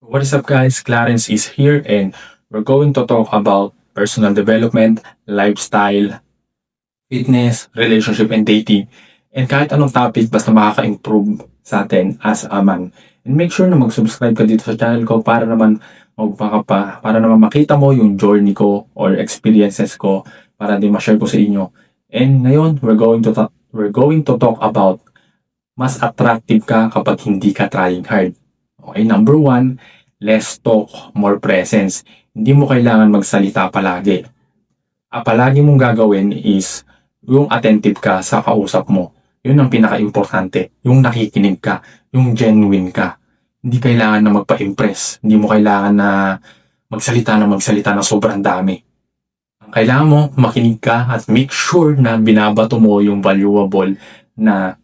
What is up guys, Clarence is here and we're going to talk about personal development, lifestyle, fitness, relationship, and dating. And kahit anong topic basta makaka-improve sa atin as a man. And make sure na mag-subscribe ka dito sa channel ko para naman para naman makita mo yung journey ko or experiences ko para din ma-share ko sa inyo. And ngayon, we're going to talk about mas attractive ka kapag hindi ka trying hard. Okay, number one, less talk, more presence. Hindi mo kailangan magsalita palagi. Palagi mong gagawin is yung attentive ka sa kausap mo. Yun ang pinaka-importante. Yung nakikinig ka, yung genuine ka. Hindi kailangan na magpa-impress. Hindi mo kailangan na magsalita na sobrang dami. Ang kailangan mo, makinig ka at make sure na binabato mo yung valuable na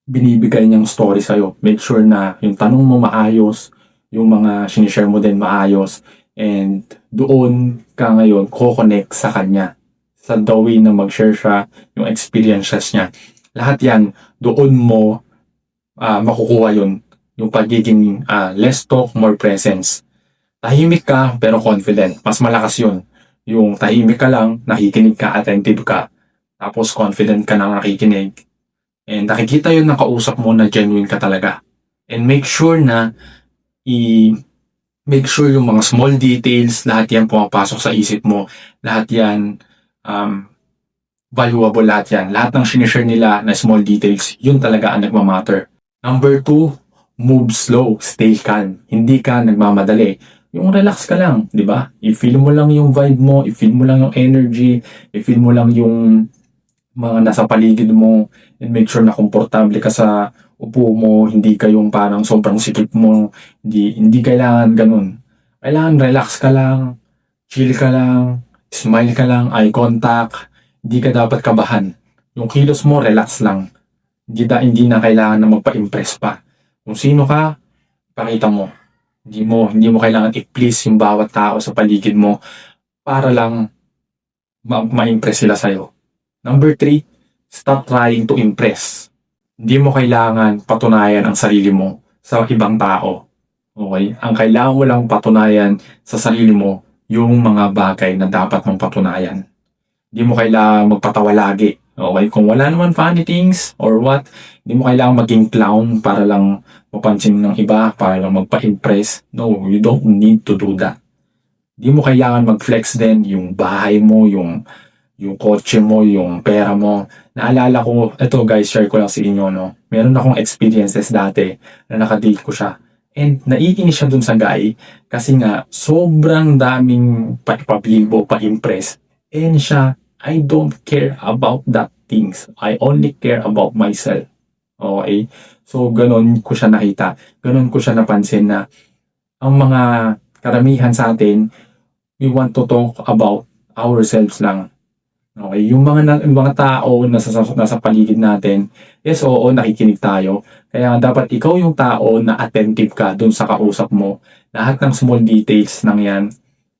binibigay niyang story sa'yo. Make sure na yung tanong mo maayos, yung mga sinishare mo din maayos, and doon ka ngayon ko-connect sa kanya. Sa the way na mag-share siya, yung experiences niya. Lahat yan, doon mo makukuha yun. Yung pagiging less talk, more presence. Tahimik ka, pero confident. Mas malakas yun. Yung tahimik ka lang, nakikinig ka, attentive ka. Tapos confident ka na nakikinig. And nakikita yun ng kausap mo na genuine ka talaga. And make sure na make sure yung mga small details, lahat yan pumapasok sa isip mo. Lahat yan, valuable lahat yan. Lahat ng sinishare nila na small details, yun talaga ang nagmamatter. Number 2, move slow, stay calm. Hindi ka nagmamadali. Yung relax ka lang, di ba? I-feel mo lang yung vibe mo, i-feel mo lang yung energy, i-feel mo lang yung mga nasa paligid mo, and make sure na komportable ka sa upo mo, hindi ka yung parang sobrang sikip mo, hindi kailangan ganun. Kailangan relax ka lang, chill ka lang, smile ka lang, eye contact, hindi ka dapat kabahan. Yung kilos mo, relax lang. Hindi na kailangan na magpa-impress pa. Kung sino ka, pakita mo. Hindi mo kailangan i-please yung bawat tao sa paligid mo para lang ma-impress sila sa'yo. Number 3, stop trying to impress. Hindi mo kailangan patunayan ang sarili mo sa ibang tao. Okay? Ang kailangan mo lang patunayan sa sarili mo yung mga bagay na dapat mong patunayan. Hindi mo kailangan magpatawa lagi. Okay? Kung wala naman funny things or what, hindi mo kailangan maging clown para lang mapansin ng iba, para lang magpa-impress. No, you don't need to do that. Hindi mo kailangan mag-flex din yung bahay mo, yung kotse mo, yung pera mo. Naalala ko, eto guys, share ko lang sa inyo, no? Meron akong experiences dati na nakadate ko siya. And naiinis siya dun sa guy kasi nga sobrang daming pa-ipablibo, pa-impress. And siya, I don't care about that things. I only care about myself. Okay? So, ganun ko siya nakita. Ganun ko siya napansin na ang mga karamihan sa atin, we want to talk about ourselves lang. Okay, yung mga tao na nasa paligid natin, yes, oo, nakikinig tayo. Kaya dapat ikaw yung tao na attentive ka dun sa kausap mo. Lahat ng small details ng yan,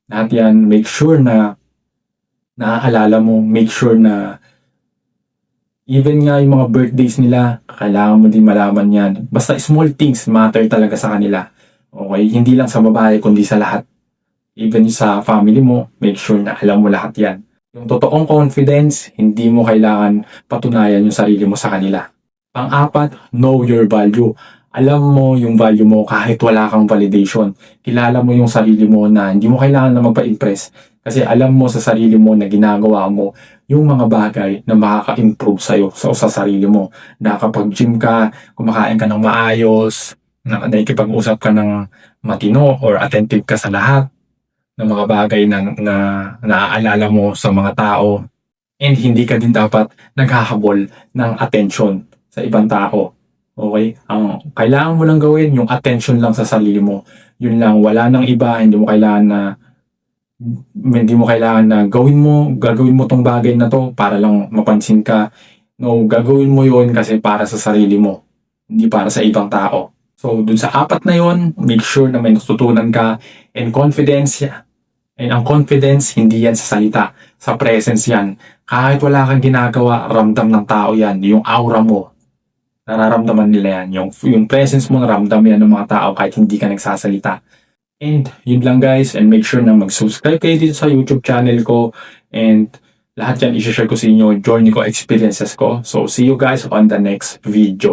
lahat yan, make sure na naaalala mo, make sure na even nga yung mga birthdays nila, kailangan mo din malaman yan. Basta small things matter talaga sa kanila. Okay, hindi lang sa babae, kundi sa lahat. Even sa family mo, make sure na alam mo lahat yan. Yung totoong confidence, hindi mo kailangan patunayan yung sarili mo sa kanila. Pang-apat, know your value. Alam mo yung value mo kahit wala kang validation. Kilala mo yung sarili mo na hindi mo kailangan na magpa-impress. Kasi alam mo sa sarili mo na ginagawa mo yung mga bagay na makaka-improve sa'yo sa sarili mo. Nakapag-gym ka, kumakain ka ng maayos, nakikipag-usap ka ng matino or attentive ka sa lahat ng mga bagay na naaalala mo sa mga tao, and hindi ka din dapat naghahabol ng attention sa ibang tao. Okay? Ang kailangan mo lang gawin, yung attention lang sa sarili mo. Yun lang, wala nang iba, hindi mo kailangan na gagawin mo tong bagay na to para lang mapansin ka. No, gagawin mo yun kasi para sa sarili mo, hindi para sa ibang tao. So, dun sa 4 na yon, make sure na may natutunan ka, and confidence. And ang confidence, hindi yan sa salita, sa presence yan. Kahit wala kang ginagawa, ramdam ng tao yan, yung aura mo. nararamdaman nila yan. Yung presence mo, naramdam yan ng mga tao kahit hindi ka nagsasalita. And yun lang guys, and make sure na mag-subscribe kayo dito sa YouTube channel ko, and lahat yan i-share ko sa inyo, journey ko, experiences ko. So see you guys on the next video.